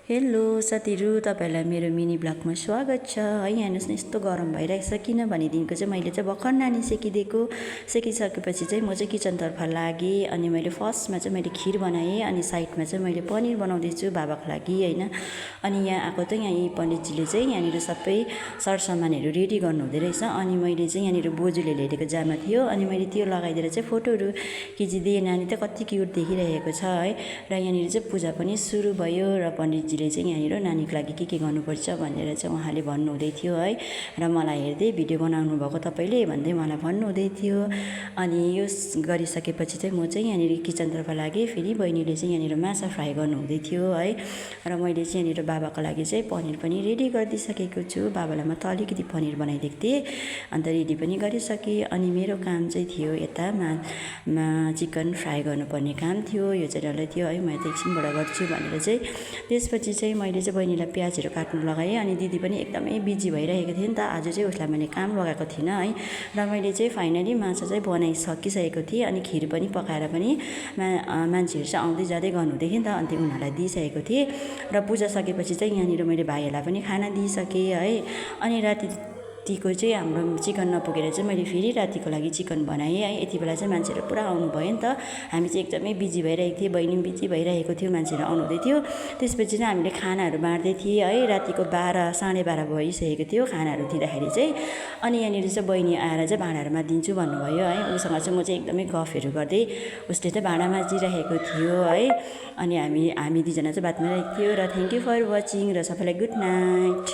Hello साथीहरू, तपाईँहरूलाई मेरो मिनी ब्लगमा स्वागत छ है। हेर्नुहोस् न, यस्तो गरम भइरहेको छ। किन भनेदेखिको चाहिँ मैले चाहिँ भर्खर नानी सेकिदिएको। सेकिसकेपछि चाहिँ म चाहिँ किचनतर्फ लागेँ। अनि मैले फर्स्टमा चाहिँ मैले खिर बनाएँ, अनि साइडमा चाहिँ मैले पनिर बनाउँदैछु बाबाको लागि होइन। अनि यहाँ आएको त यहाँ पण्डितजीले चाहिँ यहाँनिर सबै सरसामानहरू रेडी गर्नुहुँदो रहेछ। अनि मैले चाहिँ यहाँनिर बोजूले ल्याइदिएको जामा थियो, अनि मैले त्यो लगाइदिएर चाहिँ फोटोहरू खिचिदिएँ। नानी त कति क्युट देखिरहेको छ है। र यहाँनिर चाहिँ पूजा पनि सुरु भयो, र पण्डितजीले चाहिँ यहाँनिर नानीको लागि के गर्नुपर्छ भनेर चाहिँ उहाँले भन्नुहुँदै थियो है। र मलाई हेर्दै भिडियो बनाउनु भएको तपाईँले भन्दै मलाई भन्नुहुँदै थियो। अनि यो गरिसकेपछि चाहिँ म चाहिँ यहाँनिर किचनतर्फ लागेँ। फेरि बहिनीले चाहिँ यहाँनिर माछा फ्राई गर्नुहुँदै थियो है। र मैले चाहिँ यहाँनिर बाबाको लागि चाहिँ पनिर पनि रेडी गरिदिइसकेको छु। बाबालाई म त अलिकति पनिर बनाइदिएको थिएँ, अन्त रेडी पनि गरिसकेँ। अनि मेरो काम चाहिँ थियो यता चिकन फ्राई गर्नुपर्ने काम थियो। यो चाहिँ डल्लै थियो है, म त एकछिनबाट गर्छु भनेर चाहिँ। त्यसपछि चाहिँ मैले चाहिँ बहिनीलाई प्याजहरू काट्नु लगाएँ। अनि दिदी पनि एकदमै बिजी भइरहेको थियो नि त। आज चाहिँ उसलाई मैले काम लगाएको थिइनँ है। र मैले चाहिँ फाइनली माछा चाहिँ बनाइसकिसकेको थिएँ। अनि खिर पनि पकाएर पनि मान्छेहरू चाहिँ आउँदै जाँदै गर्नुहुँदै थियो नि त, अन्त उनीहरूलाई दिइसकेको थिएँ। र पूजा सकेपछि चाहिँ यहाँनिर मैले भाइहरूलाई पनि खाना दिइसकेँ है। अनि रातिको चाहिँ हाम्रो चिकन नपुगेर चाहिँ मैले फेरि रातिको लागि चिकन बनाएँ है। यति बेला चाहिँ मान्छेहरू पुरा आउनु भयो नि त। हामी चाहिँ एकदमै बिजी भइरहेको थियौँ, बहिनी पनि बिजी भइरहेको थियो, मान्छेहरू आउनुहुँदै थियो। त्यसपछि चाहिँ हामीले खानाहरू बाँड्दै थियौँ है। रातिको 12 साढे 12 भइसकेको थियो खानाहरू दिँदाखेरि चाहिँ। अनि यहाँनिर चाहिँ बहिनी आएर चाहिँ भाँडाहरू माझिदिन्छु भन्नुभयो है। उसँग चाहिँ म चाहिँ एकदमै गफहरू गर्दै, उसले चाहिँ भाँडा माझिरहेको थियो है। अनि हामी दुईजना चाहिँ बात मारिरहेको थियो। र थ्याङ्क यू फर वाचिङ, र सबैलाई गुड नाइट।